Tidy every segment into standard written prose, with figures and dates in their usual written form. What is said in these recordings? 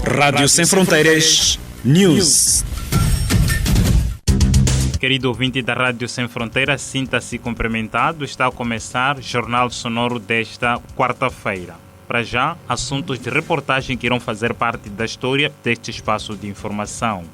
Rádio Sem Fronteiras News. Querido ouvinte da Rádio Sem Fronteiras, sinta-se cumprimentado. Está a começar o Jornal Sonoro desta quarta-feira. Para já, assuntos de reportagem que irão fazer parte da história deste espaço de informação.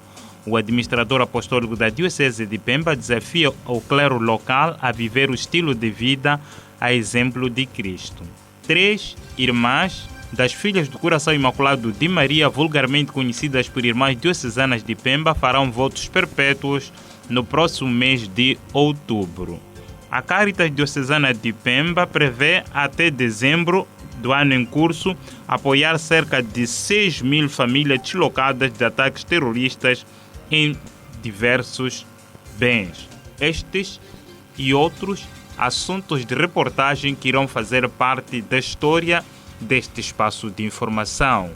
O administrador apostólico da Diocese de Pemba desafia o clero local a viver o estilo de vida a exemplo de Cristo. 3 irmãs das Filhas do Coração Imaculado de Maria, vulgarmente conhecidas por irmãs diocesanas de Pemba, farão votos perpétuos no próximo mês de outubro. A Caritas Diocesana de Pemba prevê até dezembro do ano em curso apoiar cerca de 6.000 famílias deslocadas de ataques terroristas em diversos bens. Estes e outros assuntos de reportagem que irão fazer parte da história deste espaço de informação.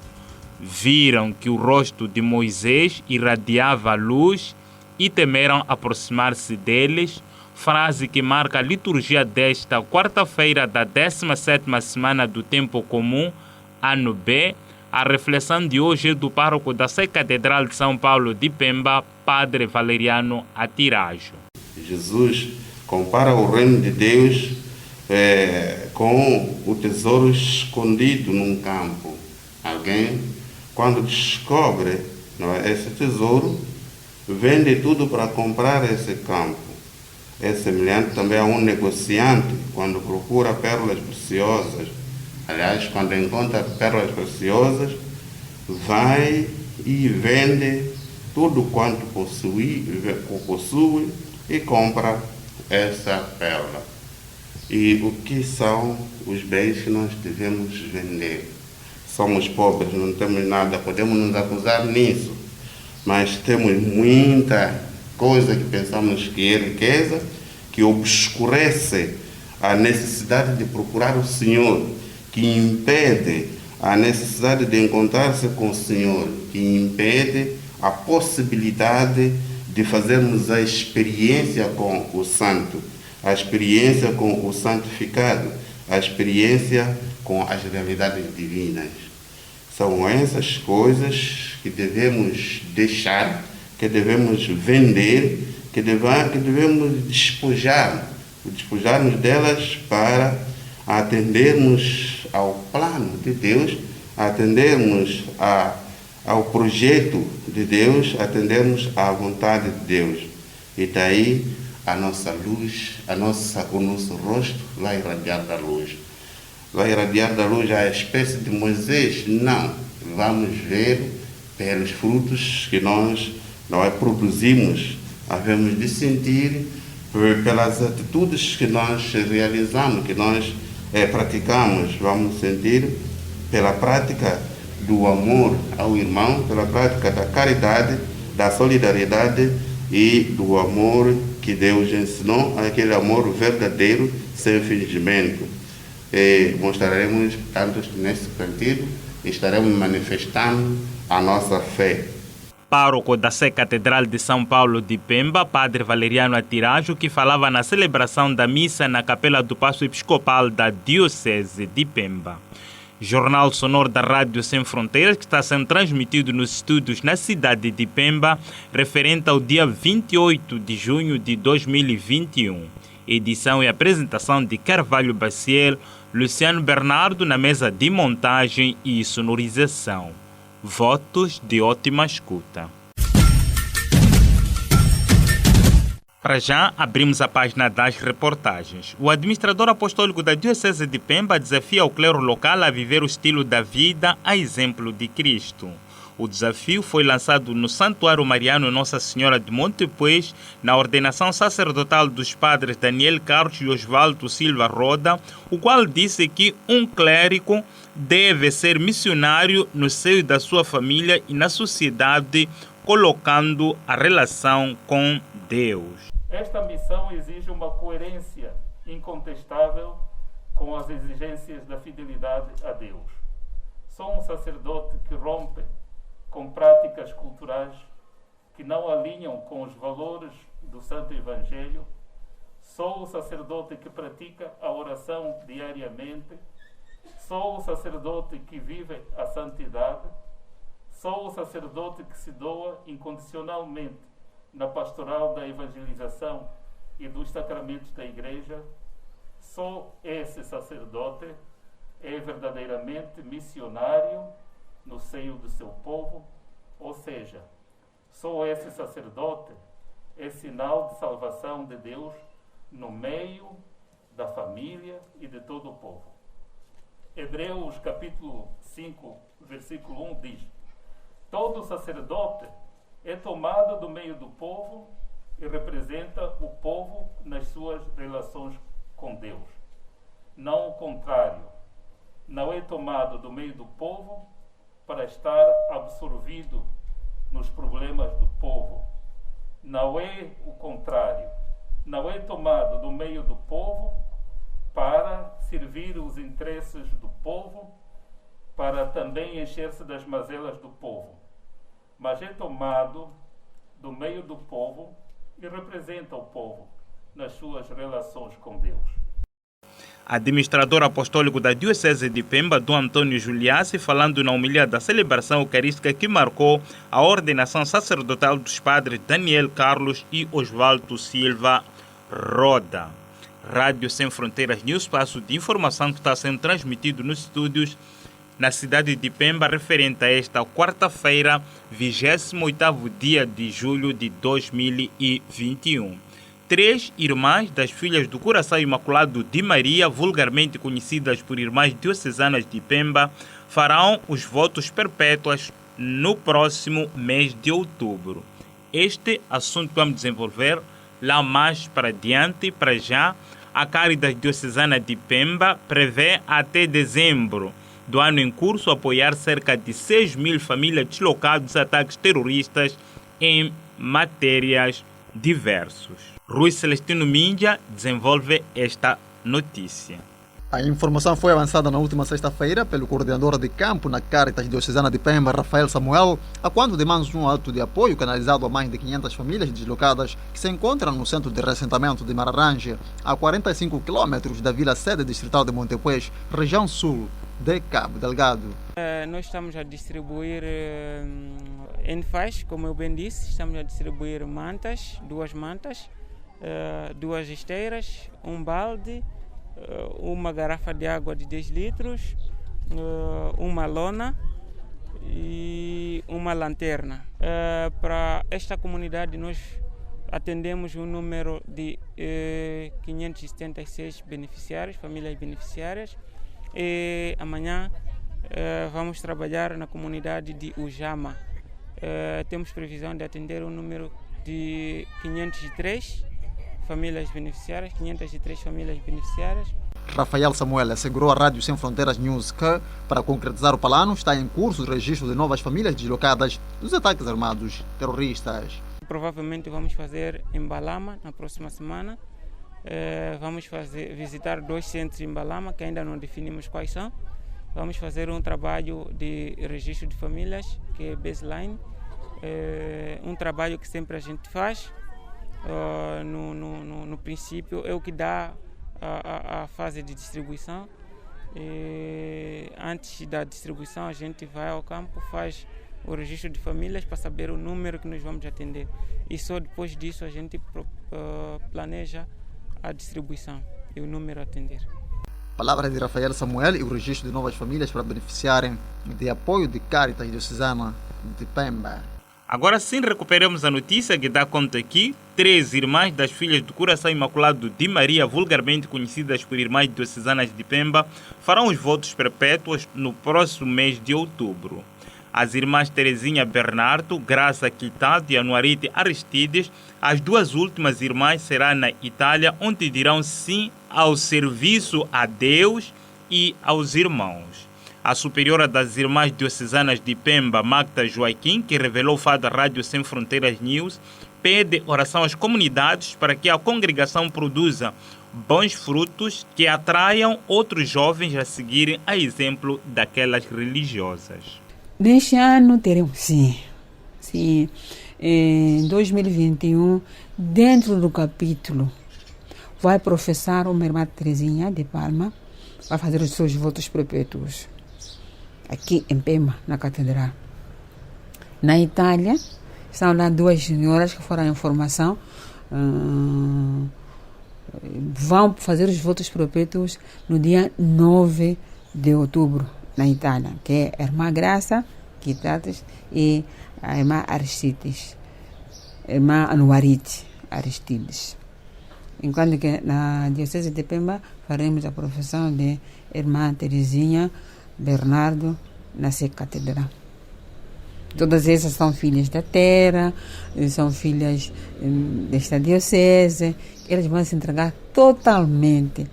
Viram que o rosto de Moisés irradiava luz e temeram aproximar-se deles, frase que marca a liturgia desta quarta-feira da 17ª semana do Tempo Comum, ano B. A reflexão de hoje é do pároco da Sé Catedral de São Paulo de Pemba, Padre Valeriano Atirajo. Jesus compara o reino de Deus com o tesouro escondido num campo. Alguém, quando descobre esse tesouro, vende tudo para comprar esse campo. É semelhante também a um negociante, quando procura pérolas preciosas. Aliás, quando encontra pérolas preciosas, vai e vende tudo quanto possui e compra essa pérola. E o que são os bens que nós devemos vender? Somos pobres, não temos nada, podemos nos acusar nisso, mas temos muita coisa que pensamos que é riqueza, que obscurece a necessidade de procurar o Senhor, que impede a necessidade de encontrar-se com o Senhor, que impede a possibilidade de fazermos a experiência com o Santo, a experiência com o Santificado, a experiência com as realidades divinas. São essas coisas que devemos deixar, que devemos vender, que devemos despojar-nos delas para atendermos ao plano de Deus, atendermos ao projeto de Deus, atendermos à vontade de Deus. E daí a nossa luz, o nosso rosto vai irradiar da luz. Vai irradiar da luz a espécie de Moisés? Não. Vamos ver pelos frutos que nós produzimos, havemos de sentir pelas atitudes que nós realizamos, que nós praticamos. Vamos sentir pela prática do amor ao irmão, pela prática da caridade, da solidariedade e do amor que Deus ensinou, aquele amor verdadeiro, sem fingimento. Mostraremos, tanto nesse sentido, estaremos manifestando a nossa fé. Pároco da Sé Catedral de São Paulo de Pemba, Padre Valeriano Atirajo, que falava na celebração da missa na Capela do Paço Episcopal da Diocese de Pemba. Jornal Sonoro da Rádio Sem Fronteiras, que está sendo transmitido nos estúdios na cidade de Pemba, referente ao dia 28 de junho de 2021. Edição e apresentação de Carvalho Baciel, Luciano Bernardo na mesa de montagem e sonorização. Votos de ótima escuta. Para já, abrimos a página das reportagens. O administrador apostólico da Diocese de Pemba desafia o clero local a viver o estilo da vida a exemplo de Cristo. O desafio foi lançado no Santuário Mariano Nossa Senhora de Montepuez, na ordenação sacerdotal dos padres Daniel Carlos e Osvaldo Silva Roda, o qual disse que um clérigo deve ser missionário no seio da sua família e na sociedade, colocando a relação com Deus. Esta missão exige uma coerência incontestável com as exigências da fidelidade a Deus. Sou um sacerdote que rompe com práticas culturais que não alinham com os valores do Santo Evangelho. Sou o sacerdote que pratica a oração diariamente. Sou o sacerdote que vive a santidade. Só o sacerdote que se doa incondicionalmente na pastoral da evangelização e dos sacramentos da Igreja, só esse sacerdote é verdadeiramente missionário no seio do seu povo, ou seja, só esse sacerdote é sinal de salvação de Deus no meio da família e de todo o povo. Hebreus capítulo 5, versículo 1 diz: todo sacerdote é tomado do meio do povo e representa o povo nas suas relações com Deus. Não o contrário. Não é tomado do meio do povo para estar absorvido nos problemas do povo. Não é o contrário. Não é tomado do meio do povo para servir os interesses do povo, para também encher-se das mazelas do povo, mas é tomado do meio do povo e representa o povo nas suas relações com Deus. Administrador apostólico da Diocese de Pemba, Dom Antônio Juliassi, falando na homilia da celebração eucarística que marcou a ordenação sacerdotal dos padres Daniel Carlos e Osvaldo Silva Roda. Rádio Sem Fronteiras News, espaço de informação que está sendo transmitido nos estúdios na cidade de Pemba, referente a esta quarta-feira, 28º dia de julho de 2021. 3 irmãs das filhas do Coração Imaculado de Maria, vulgarmente conhecidas por Irmãs Diocesanas de Pemba, farão os votos perpétuos no próximo mês de outubro. Este assunto vamos desenvolver lá mais para diante. Para já, a Caritas Diocesana de Pemba prevê até dezembro do ano em curso apoiar cerca de 6.000 famílias deslocadas a ataques terroristas em matérias diversas. Rui Celestino Mindia desenvolve esta notícia. A informação foi avançada na última sexta-feira pelo coordenador de campo na Caritas Diocesana de Pemba, Rafael Samuel, a quando demanda um ato de apoio canalizado a mais de 500 famílias deslocadas que se encontram no centro de reassentamento de Mararanje, a 45 km da vila sede distrital de Montepuez, região sul de Cabo Delgado. Nós estamos a distribuir em faixa, como eu bem disse, estamos a distribuir mantas, 2 mantas, 2 esteiras, um balde, uma garrafa de água de 10 litros, uma lona e uma lanterna. Para esta comunidade nós atendemos um número de 576 beneficiários, famílias beneficiárias, e amanhã vamos trabalhar na comunidade de Ujama. Temos previsão de atender um número de 503 famílias beneficiárias, 503 famílias beneficiárias. Rafael Samuel assegurou à Rádio Sem Fronteiras News que, para concretizar o plano, está em curso o registro de novas famílias deslocadas dos ataques armados terroristas. Provavelmente vamos fazer em Balama na próxima semana. Vamos visitar 2 centros em Balama, que ainda não definimos quais são. Vamos fazer um trabalho de registro de famílias, que é baseline, um trabalho que sempre a gente faz. No princípio é o que dá a fase de distribuição. Antes da distribuição a gente vai ao campo, faz o registro de famílias para saber o número que nós vamos atender, e só depois disso a gente planeja a distribuição e o número a atender. Palavras de Rafael Samuel e o registro de novas famílias para beneficiarem de apoio de Caritas Diocesana de Pemba. Agora sim recuperamos a notícia que dá conta aqui. 3 irmãs das filhas do Coração Imaculado de Maria, vulgarmente conhecidas por Irmãs Diocesanas de Pemba, farão os votos perpétuos no próximo mês de outubro. As irmãs Terezinha Bernardo, Graça Quitado e Anuarite Aristides, as 2 últimas irmãs serão na Itália, onde dirão sim ao serviço a Deus e aos irmãos. A superiora das Irmãs Diocesanas de Pemba, Magda Joaquim, que revelou ao Fado Rádio Sem Fronteiras News, pede oração às comunidades para que a congregação produza bons frutos que atraiam outros jovens a seguirem a exemplo daquelas religiosas. Neste ano teremos, sim, em 2021, dentro do capítulo, vai professar uma irmã Terezinha de Palma, vai fazer os seus votos perpétuos, aqui em Pemba, na Catedral. Na Itália, estão lá 2 senhoras que foram em formação, vão fazer os votos perpétuos no dia 9 de outubro, na Itália, que é a irmã Graça Quitates e a irmã Aristides, irmã Anuarite Aristides. Enquanto que na Diocese de Pemba faremos a profissão de irmã Terezinha Bernardo na Catedral. Todas essas são filhas da terra, são filhas desta diocese. Elas vão se entregar totalmente.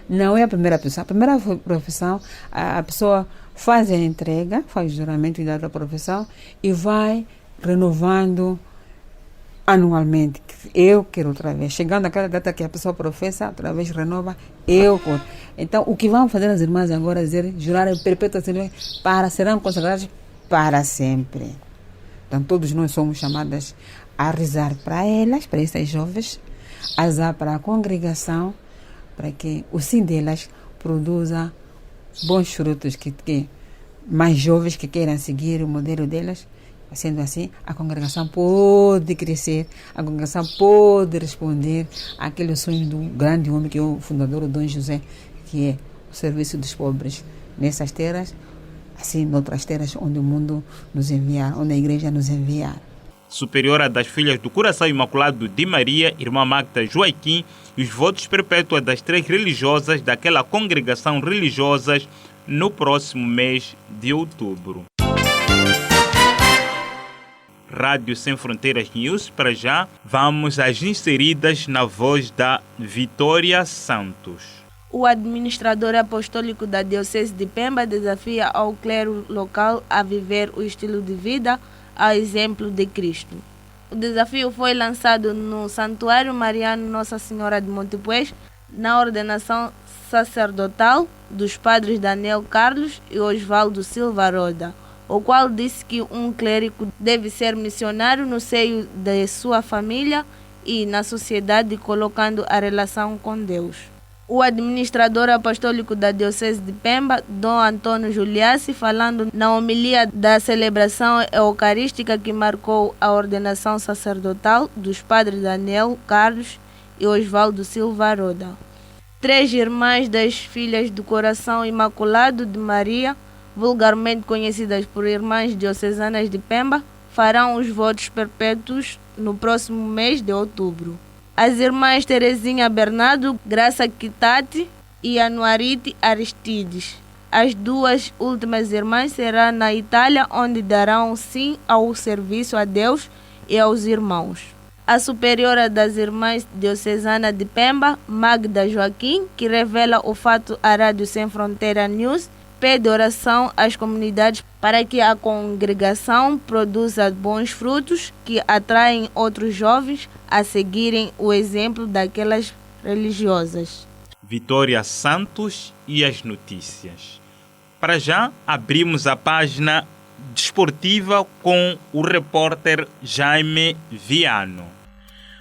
Não é a primeira profissão. A primeira profissão, a pessoa faz a entrega, faz o juramento da profissão e vai renovando anualmente. Eu quero outra vez. Chegando àquela data que a pessoa professa, outra vez renova, eu quero. Então, o que vão fazer as irmãs agora é dizer, jurarem perpetuamente, serão consagradas para sempre. Então, todos nós somos chamadas a rezar para elas, para essas jovens, a rezar para a congregação, para que o sim delas produza bons frutos, que mais jovens que queiram seguir o modelo delas. Sendo assim, a congregação pode crescer, a congregação pode responder àquele sonho do grande homem que é o fundador, o Dom José, que é o serviço dos pobres nessas terras, assim, noutras terras onde o mundo nos enviar, onde a igreja nos enviar. Superiora das Filhas do Coração Imaculado de Maria, irmã Magda Joaquim, e os votos perpétuos das 3 religiosas daquela congregação religiosa no próximo mês de outubro. Rádio Sem Fronteiras News, para já, vamos às inseridas na voz da Vitória Santos. O administrador apostólico da Diocese de Pemba desafia ao clero local a viver o estilo de vida a exemplo de Cristo. O desafio foi lançado no Santuário Mariano Nossa Senhora de Montepuez, na ordenação sacerdotal dos padres Daniel Carlos e Osvaldo Silva Roda, o qual disse que um clérigo deve ser missionário no seio de sua família e na sociedade, colocando a relação com Deus. O administrador apostólico da Diocese de Pemba, Dom Antônio Juliassi, falando na homilia da celebração eucarística que marcou a ordenação sacerdotal dos padres Daniel Carlos e Osvaldo Silva Roda. 3 irmãs das Filhas do Coração Imaculado de Maria, vulgarmente conhecidas por Irmãs Diocesanas de Pemba, farão os votos perpétuos no próximo mês de outubro. As irmãs Terezinha Bernardo, Graça Quitate e Anuarite Aristides. As 2 últimas irmãs serão na Itália, onde darão sim ao serviço a Deus e aos irmãos. A superiora das Irmãs Diocesana de Pemba, Magda Joaquim, que revela o fato à Rádio Sem Fronteira News, pede oração às comunidades para que a congregação produza bons frutos que atraem outros jovens a seguirem o exemplo daquelas religiosas. Vitória Santos e as notícias. Para já, abrimos a página desportiva com o repórter Jaime Viano.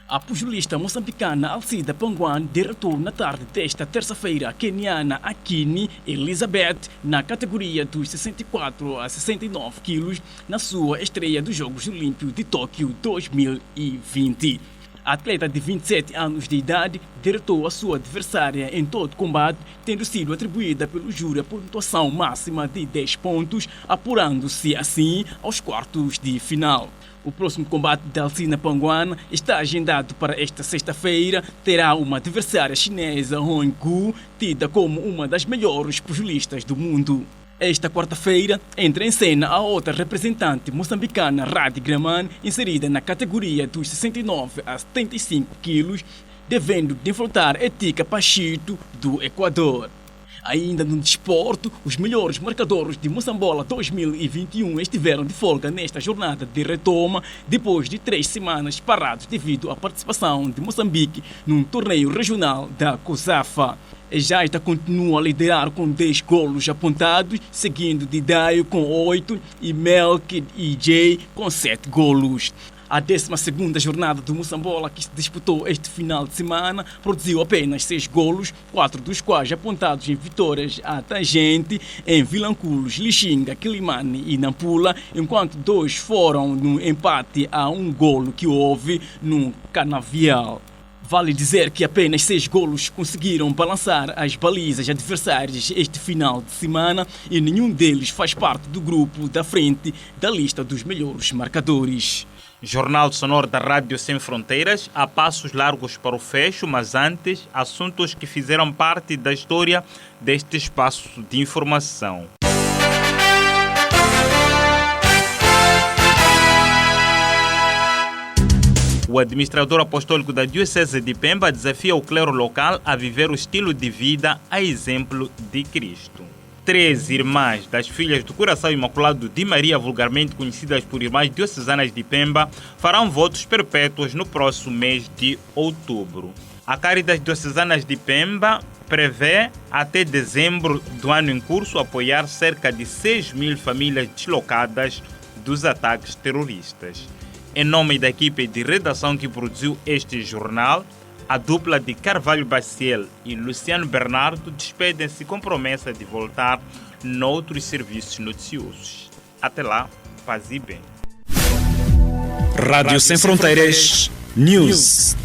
A pugilista moçambicana Alcida Panguan derrotou na tarde desta terça-feira a queniana Akini Elizabeth na categoria dos 64 a 69 quilos na sua estreia dos Jogos Olímpicos de Tóquio 2020. A atleta de 27 anos de idade derrotou a sua adversária em todo combate, tendo sido atribuída pelo júri a pontuação máxima de 10 pontos, apurando-se assim aos quartos de final. O próximo combate de Alcina Panguan está agendado para esta sexta-feira. Terá uma adversária chinesa, Hong Ku, tida como uma das melhores pugilistas do mundo. Esta quarta-feira entra em cena a outra representante moçambicana, Radi Graman, inserida na categoria dos 69 a 75 quilos, devendo defrontar Etika Pachito, do Equador. Ainda no desporto, os melhores marcadores de Moçambola 2021 estiveram de folga nesta jornada de retoma, depois de 3 semanas parados devido à participação de Moçambique num torneio regional da COSAFA. Jaita continua a liderar com 10 golos apontados, seguindo Didaio com 8 e Melk e Jay com 7 golos. A 12ª jornada do Moçambola, que se disputou este final de semana, produziu apenas 6 golos, 4 dos quais apontados em vitórias à Tangente, em Vilanculos, Lixinga, Quilimane e Nampula, enquanto 2 foram no empate a 1 golo que houve no Canavial. Vale dizer que apenas 6 golos conseguiram balançar as balizas adversárias este final de semana e nenhum deles faz parte do grupo da frente da lista dos melhores marcadores. Jornal Sonoro da Rádio Sem Fronteiras, a passos largos para o fecho, mas antes, assuntos que fizeram parte da história deste espaço de informação. O administrador apostólico da Diocese de Pemba desafia o clero local a viver o estilo de vida a exemplo de Cristo. 3 irmãs das filhas do Coração Imaculado de Maria, vulgarmente conhecidas por irmãs diocesanas de Pemba, farão votos perpétuos no próximo mês de outubro. A Caritas Diocesanas de Pemba prevê, até dezembro do ano em curso, apoiar cerca de 6.000 famílias deslocadas dos ataques terroristas. Em nome da equipe de redação que produziu este jornal, a dupla de Carvalho Baciel e Luciano Bernardo despedem-se com promessa de voltar noutros serviços noticiosos. Até lá, paz e bem. Rádio Sem Fronteiras News.